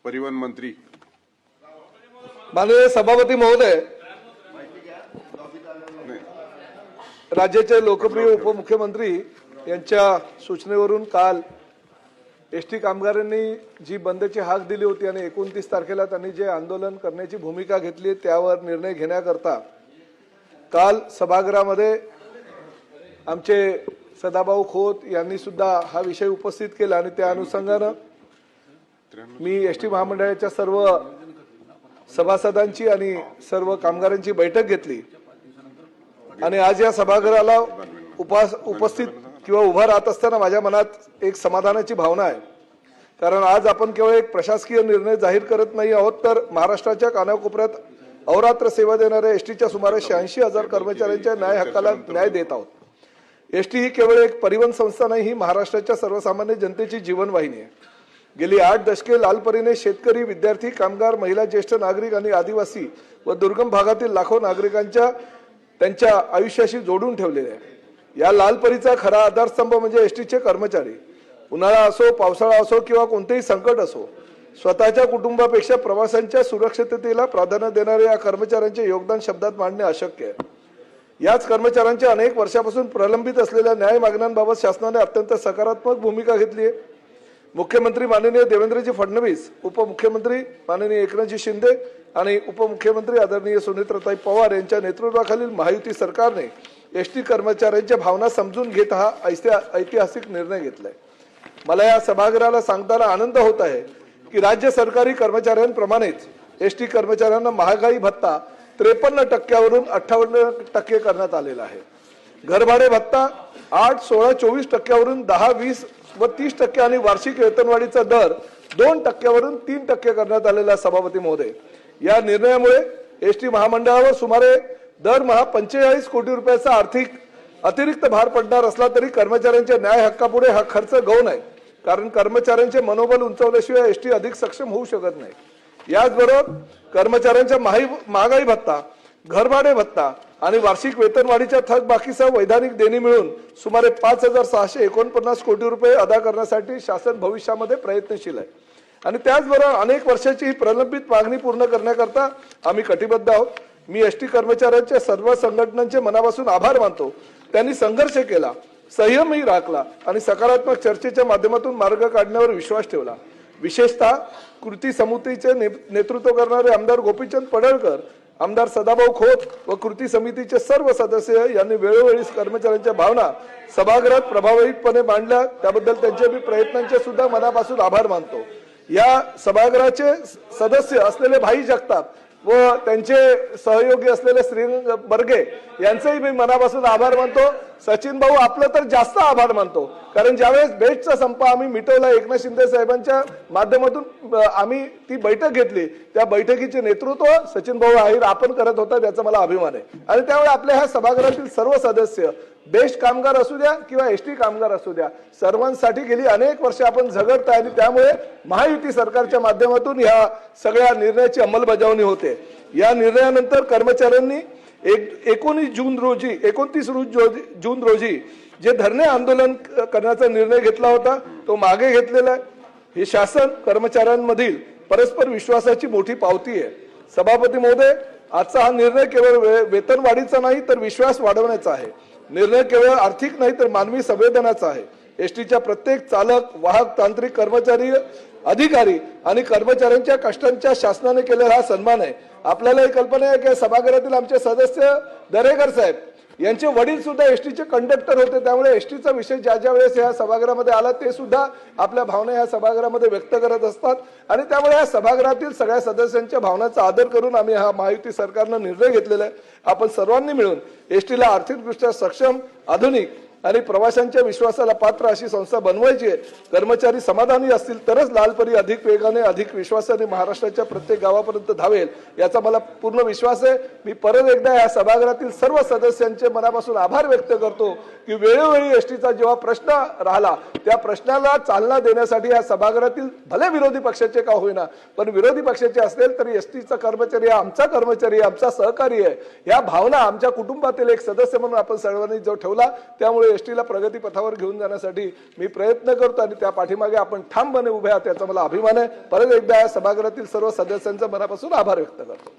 परिवहन मंत्री। माननीय सभापती महोदय, राज्याचे लोकप्रिय उपमुख्यमंत्री यांच्या सूचनेवरून काल एसटी कामगारांनी जी बंदची हाक दिली होती आणि 29 तारखेला त्यांनी जे आंदोलन करण्याची भूमिका घेतली त्यावर निर्णय घेण्याकरता काल सभागृहामध्ये आमचे सदाभाऊ खोत यांनी सुद्धा हा विषय उपस्थित केला आणि त्या अनुषंगाने मी एसटी महामंडळाच्या सर्व सभासदांची आणि सर्व कामगारांची बैठक घेतली आणि आज या सभागृहाला उपस्थित किंवा उभा राहत असताना माझ्या मनात एक समाधानाची भावना आहे। कारण आज आपण केवळ एक प्रशासकीय निर्णय जाहीर करत नाही आहोत, तर महाराष्ट्राच्या कानाकोपऱ्यात अहोरात्र सेवा देणाऱ्या एसटीच्या सुमारे 86,000 कर्मचाऱ्यांच्या न्याय हक्काला न्याय देत आहोत। एसटी ही केवळ एक परिवहन संस्था नाही, ही महाराष्ट्राच्या सर्वसामान्य जनतेची जीवनवाहिनी आहे। गेली 8 दशके लालपरीने शेतकरी, विद्यार्थी, कामगार, महिला, ज्येष्ठ नागरिक आणि आदिवासी व दुर्गम भागातील लाखो नागरिकांच्या त्यांच्या आयुष्याशी जोडून ठेवलेले आहे। या लालपरीचा खरा आधारस्तंभ म्हणजे एसटीचे कर्मचारी। उन्हाळा असो, पावसाळा असो किंवा कोणतेही संकट असो, स्वतःच्या कुटुंबापेक्षा प्रवाशांच्या सुरक्षिततेला प्राधान्य देणारे या कर्मचाऱ्यांचे योगदान शब्दात मांडणे अशक्य आहे। याच कर्मचाऱ्यांच्या अनेक वर्षापासून प्रलंबित असलेल्या न्याय मागण्यांबाबत शासनाने अत्यंत सकारात्मक भूमिका घेतली आहे। मुख्यमंत्री माननीय देवेंद्रजी फडणवीस, उपमुख्यमंत्री माननीय एकनाथजी शिंदे आणि उपमुख्यमंत्री आदरणीय सुनेत्राताई पवार यांच्या नेतृत्वाखालील महायुती सरकारने एसटी कर्मचाऱ्यांच्या भावना समजून घेत हा ऐतिहासिक निर्णय घेतलाय। मला या सभागृहाला सांगताना आनंद होत आहे की राज्य सरकारी कर्मचाऱ्यांप्रमाणेच एसटी कर्मचाऱ्यांना महागाई भत्ता 53% वरून 58% करण्यात आलेला आहे। घरभाडे भत्ता 8, 16, 24% वरून 10, 20 व 30% आणि वार्षिक वेतनवाढीचा दर 2% वरून 3% करण्यात आलेला सभापती महोदय। या निर्णयामुळे एसटी महामंडळावर सुमारे दरमहा 45 कोटी रुपयाचा आर्थिक अतिरिक्त भार पडणार असला तरी कर्मचाऱ्यांच्या न्याय हक्कापुढे हा खर्च गौण आहे। कारण कर्मचाऱ्यांचे मनोबल उंचावल्याशिवाय एसटी अधिक सक्षम होऊ शकत नाही। याचबरोबर कर्मचाऱ्यांच्या महागाई भत्ता, घरभाडे भत्ता आणि वार्षिक वेतनवाढीच्या थकबाकीसह वैधानिक देणी मिळून सुमारे 5,649 कोटी रुपये अदा करण्यासाठी शासन भविष्यामध्ये प्रयत्नशील आहे आणि त्याचबरोबर अनेक वर्षाची ही प्रलंबित मागणी पूर्ण करण्याकरता आम्ही कटिबद्ध आहोत। मी एसटी कर्मचाऱ्यांच्या सर्व संघटनांचे मनापासून आभार मानतो। त्यांनी संघर्ष केला, संयमही राखला आणि सकारात्मक चर्चेच्या माध्यमातून मार्ग काढण्यावर विश्वास ठेवला। विशेषतः कृती समितीचे नेतृत्व करणारे आमदार गोपीचंद पडळकर, आमदार सदाभाऊ खोत व कृती समितीचे सर्व सदस्य यांनी वेळोवेळी कर्मचाऱ्यांच्या भावना सभागृहात प्रभावीपणे मांडल्या, त्याबद्दल त्यांच्या मी प्रयत्नांचे सुद्धा मनापासून आभार मानतो। या सभागृहाचे सदस्य असलेले भाई जगताप व त्यांचे सहयोगी असलेले श्रीरंग बर्गे यांचेही मी मनापासून आभार मानतो। सचिन भाऊ आपलं तर जास्त आभार मानतो, कारण ज्यावेळेस बेस्टचा संप आम्ही मिटवला, एकनाथ शिंदे साहेबांच्या माध्यमातून आम्ही ती बैठक घेतली, त्या बैठकीचे नेतृत्व सचिन भाऊ आहिर आपण करत होता, याचा मला अभिमान आहे। आणि त्यामुळे आपल्या ह्या सभागृहातील सर्व सदस्य, बेस्ट कामगार असू द्या किंवा एसटी कामगार असू द्या, सर्वांसाठी गेली अनेक वर्षे आपण झगडत आहे आणि त्यामुळे महायुती सरकारच्या माध्यमातून ह्या सगळ्या निर्णयाची अंमलबजावणी होते। या निर्णयानंतर कर्मचाऱ्यांनी 29 जून रोजी जे धरणे आंदोलन करण्याचा निर्णय घेतला होता तो मागे घेतलेला आहे। हे शासन कर्मचाऱ्यांमधील परस्पर विश्वासाची मोठी पावती आहे। सभापती महोदय, आजचा हा निर्णय केवळ वेतनवाढीचा नाही तर विश्वास वाढवण्याचा आहे। निर्णय केवळ आर्थिक नाही तर मानवी संवेदनाचा आहे। एसटीच्या प्रत्येक चालक, वाहक, तांत्रिक, कर्मचारी, अधिकारी आणि कर्मचाऱ्यांच्या कष्टांच्या शासनाने केलेला हा सन्मान आहे। आपल्याला ही कल्पना आहे की सभागृहातील आमचे सदस्य दरेकर साहेब यांचे वडील सुद्धा एसटीचे कंडक्टर होते, त्यामुळे एसटीचा विषय ज्या वेळेस या सभागृहामध्ये आला ते सुद्धा आपल्या भावना या सभागृहामध्ये व्यक्त करत असतात आणि त्यामुळे या सभागृहातील सगळ्या सदस्यांच्या भावनांचा आदर करून आम्ही हा महायुती सरकारने निर्णय घेतलेला आहे। आपण सर्वांनी मिळून एसटीला आर्थिकदृष्ट्या सक्षम, आधुनिक आणि प्रवाशांच्या विश्वासाला पात्र अशी संस्था बनवायची आहे। कर्मचारी समाधानी असतील तरच लालपरी अधिक वेगाने, अधिक विश्वासाने महाराष्ट्राच्या प्रत्येक गावापर्यंत धावेल, याचा मला पूर्ण विश्वास आहे। मी परत एकदा या सभागृहातील सर्व सदस्यांचे मनापासून आभार व्यक्त करतो की वेळोवेळी एसटीचा जेव्हा प्रश्न राहिला त्या प्रश्नाला चालना देण्यासाठी या सभागृहातील भले विरोधी पक्षाचे का होईना पण विरोधी पक्षाचे असतील तरी एसटीचा कर्मचारी आमचा कर्मचारी, आमचा सहकारी आहे, या भावना आमच्या कुटुंबातील एक सदस्य म्हणून आपण सर्वांनी जो ठेवला, त्यामुळे त्यामुळे एसटीला प्रगती पथावर घेऊन जाण्यासाठी मी प्रयत्न करतो आणि त्या पाठीमागे आपण ठामपणे उभे आहात याचा मला अभिमान आहे. परत एकदा या सभागृहातील सर्व सदस्यांचा मनापासून आभार व्यक्त करतो.